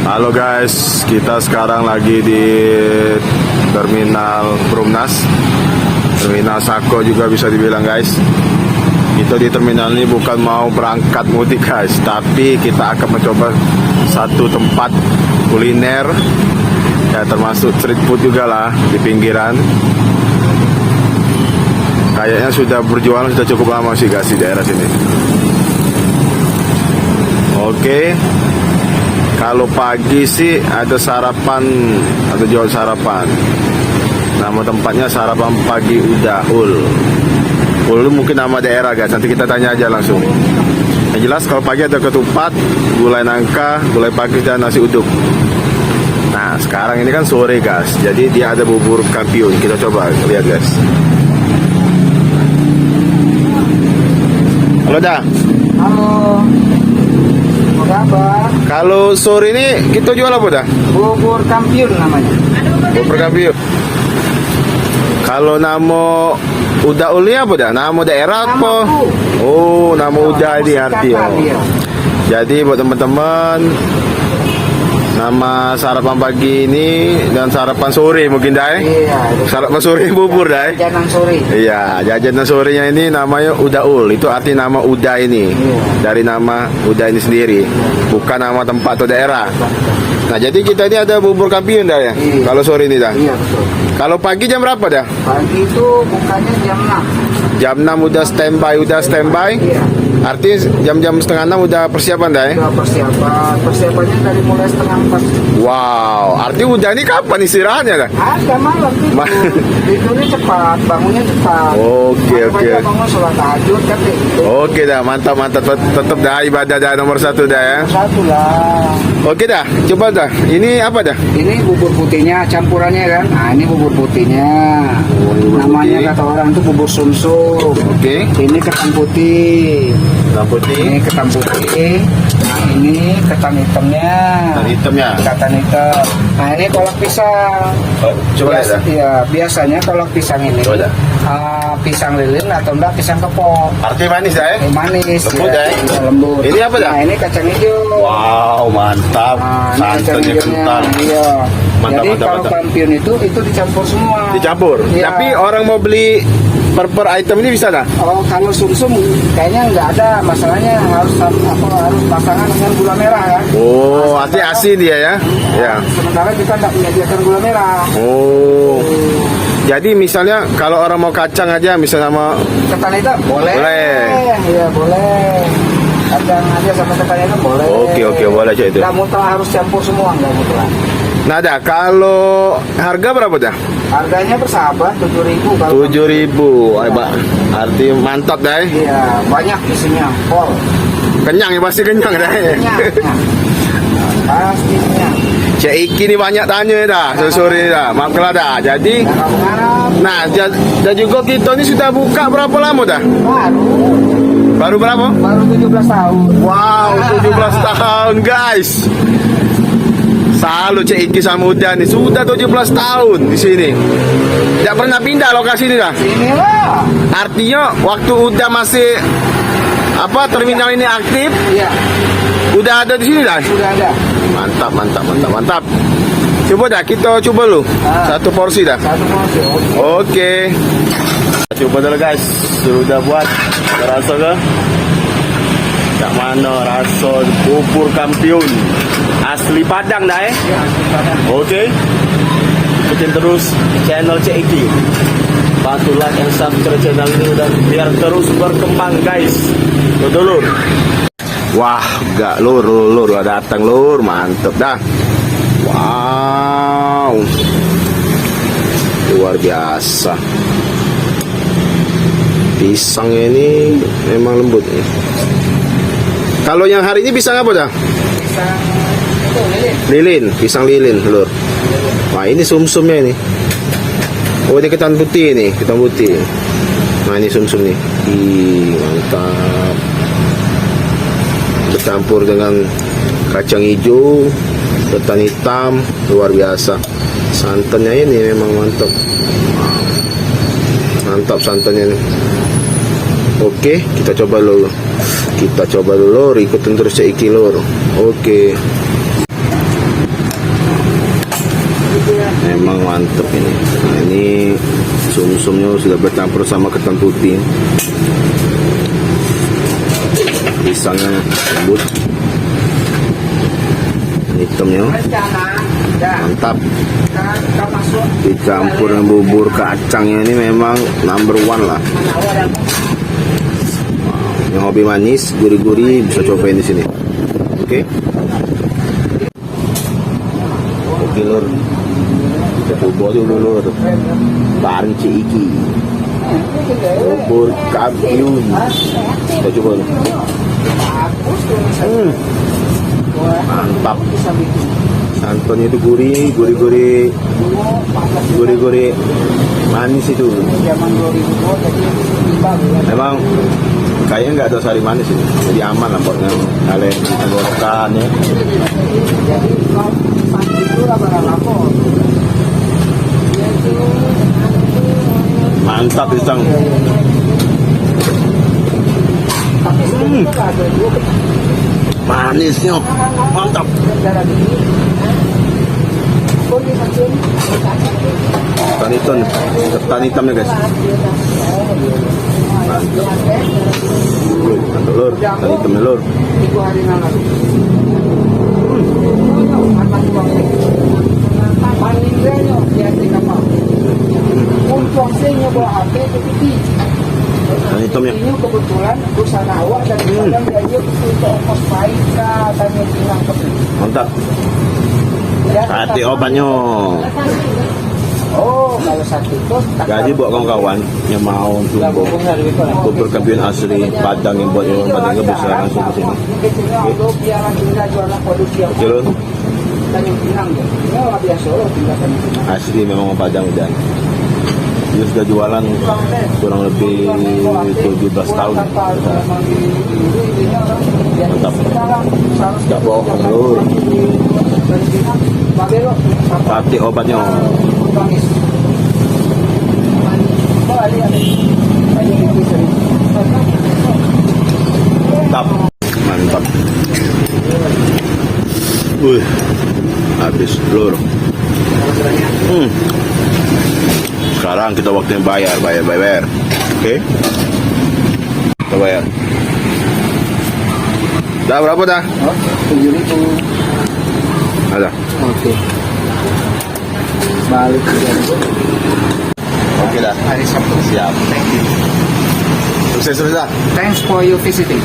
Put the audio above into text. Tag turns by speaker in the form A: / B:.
A: Halo guys, kita sekarang lagi di Terminal Perumnas, Terminal Sako juga bisa dibilang guys. Kita di terminal ini bukan mau berangkat mudik guys, tapi kita akan mencoba satu tempat kuliner, ya termasuk street food juga lah di pinggiran. Kayaknya sudah berjualan sudah cukup lama sih guys di daerah sini. Oke. Kalau pagi sih ada sarapan, ada jual sarapan. Nama tempatnya Sarapan Pagi Udaul. Ul mungkin nama daerah guys, nanti kita tanya aja langsung. Yang jelas kalau pagi ada ketupat, gulai nangka, gulai pagi dan nasi uduk. Nah sekarang ini kan sore guys, jadi dia ada bubur kampiun. Kita coba lihat guys. Halo dah.
B: Halo. Apa?
A: Kalau sore ini kita jual apa dah?
B: Bubur kampiun namanya.
A: Bubur kampiun. Kalau nama Udaul ini apa dah? Nama daerah apa? Oh, nama Uda ini artinya. Jadi buat teman-teman, nama sarapan pagi ini dan sarapan sore mungkin dah.
B: Iya.
A: Sarapan sore bubur dah.
B: Jajanan sore.
A: Iya, jajanan sorenya ini namanya Udaul. Itu arti nama Uda ini. Dari nama Uda ini sendiri, bukan nama tempat atau daerah. Nah, jadi kita ini ada bubur kampiun dah ya.
B: Iya.
A: Kalau sore ini dah.
B: Iya betul.
A: Kalau pagi jam berapa dah?
B: Pagi itu bukanya jam 6.
A: Jam 6 udah standby.
B: Iya.
A: Artinya jam-jam setengah 6 udah persiapan dah ya?
B: Udah persiapannya dari mulai setengah 4.
A: Wow, artinya udah ini kapan istirahatnya dah?
B: Ada malam tidur. Tidurnya cepat, bangunnya cepat.
A: Oke.
B: Bangun sholat tahajud kan gitu.
A: Oke dah, mantap. Tetap dah ibadah dah nomor satu dah ya.
B: Satu lah.
A: Oke dah, coba dah. Ini apa dah?
B: Ini bubur putihnya, campurannya kan. Nah ini bubur putihnya.
A: Bubur
B: Namanya
A: putih.
B: kata orang itu bubur sumsum.
A: Oke.
B: Ini ketan putih.
A: Ketan putih.
B: Ini ketan putih. Nah ini ketan hitamnya.
A: Ketan hitamnya.
B: Ketan hitam. Nah ini kolak pisang.
A: Oh, coba lihat dah.
B: Ya, biasanya kolak pisang ini
A: Coba dah.
B: pisang lilin atau enggak pisang kepok.
A: Artinya manis dah ya?
B: Manis.
A: Lembut
B: ya.
A: ya?
B: Ya, lembut.
A: Ini apa dah?
B: Nah ini kacang hijau.
A: Wow, mantap.
B: Nah, ini kacang
A: Santannya
B: hijaunya.
A: kental.
B: Iya.
A: Mantap,
B: Jadi
A: mantap,
B: kalau
A: mantap.
B: kampiun itu dicampur semua.
A: Dicampur.
B: Iya.
A: Tapi orang mau beli per item ini bisa dah?
B: Oh, kalau sumsum kayaknya nggak ada. Masalahnya harus pasangan dengan gula merah ya.
A: Oh, artinya asin dia ya? Ya.
B: Sementara kita nggak menyediakan gula merah.
A: Oh. Jadi misalnya kalau orang mau kacang aja misalnya mau
B: Ketan hitam boleh.
A: Boleh.
B: Iya boleh. Kacang aja sama ketan hitam boleh.
A: Oke, boleh aja itu.
B: Nggak mutlak harus campur semua, nggak mutlak.
A: Nah dah, kalau harga berapa dah?
B: Harganya bersahabat 7.000 kalau.
A: 7.000. Arti mantap dah.
B: Iya banyak isinya, full.
A: Kenyang ya, pasti kenyang dah.
B: Kenyang. Pasti kenyang.
A: Cik Iki ni banyak tanya dah sore dah. Maafkanlah dah. Jadi
B: Harap-harap
A: nah, dan juga kita ni sudah buka berapa lama dah? Baru berapa?
B: baru 17 tahun.
A: Wow, 17 tahun guys. Salut Cik Iki sama Uda nih, sudah 17 tahun di sini. Tidak pernah pindah lokasi ini dah.
B: Inilah.
A: Artinya waktu Uda masih terminal ini aktif,
B: Iya,
A: udah ada di sini dah.
B: sudah ada.
A: Mantap. Coba dah kita coba lu. Satu porsi dah.
B: Satu porsi.
A: Oke. Coba dulu guys, sudah buat. Rasa ke? Tak mana rasa bubur kampiun asli Padang dah
B: Iya, ada.
A: Oke. Ikutin terus channel Cik Iki. Bantu like and subscribe channel ini dan biar terus berkembang guys. Tuh lur. Wah, gak lur datang lur, mantep dah. Wow. Luar biasa. Pisangnya ini memang lembut nih. Kalau yang hari ini pisang apa dah?
B: Pisang itu lilin.
A: Lilin, pisang lilin, lur. Wah, ini sumsumnya ini. Oh, ini ketan putih nih, ketan putih. Nah, ini sumsum nih. Ih, mantap. Bercampur dengan kacang hijau, ketan hitam, luar biasa. Santannya ini memang mantap. Mantap santannya nih. Oke, kita coba dulu. Ikutin terus Cik Iki lur. Oke. mantep ini. Nah, ini sum-sumnya sudah bercampur sama ketan putih. Pisangnya lembut. Hitamnya mantap. Dicampur dengan bubur kacangnya ini memang number one lah. Yang hobi manis, gurih-gurih bisa cobain di sini. Oke. Oke lur. Kita coba dulu lur. Bareng Ciki. Bubur kampiun. Kita coba. Mantap. Santannya itu gurih-gurih manis itu. Memang kayaknya nggak ada sari manis ini, jadi aman lah buat kalian tenggorokan ya. Mantap pisang. Manisnya mantap. Ketan hitamnya guys. Mantap. Mantap lur, ketan hitamnya lur. Ketan hitamnya.
B: Ini kebetulan usaha awak dan kadang dia untuk ongkos baik dan yang bilang
A: Mantap. Hati obatnya.
B: Oh, kalau sakit itu
A: Jadi buat kawan-kawan yang mau coba bubur kampiun asli Padang yang buat orang Padang bisa langsung ke sini. Oke lur. Asli memang Padang dan dia sudah jualan kurang lebih 17 tahun. Mantap. Gak bohong lur. Hati obatnya. Mantap. Mantap. Wih, habis lur. Sekarang kita waktunya bayar. Oke. Kita bayar. Dah berapa dah?
B: Oh, 7.000.
A: Ada.
B: Oke. Balik ke
A: Oke dah.
B: hari Sabtu.
A: Siap. Sukses terus dah.
B: Thanks for your visiting.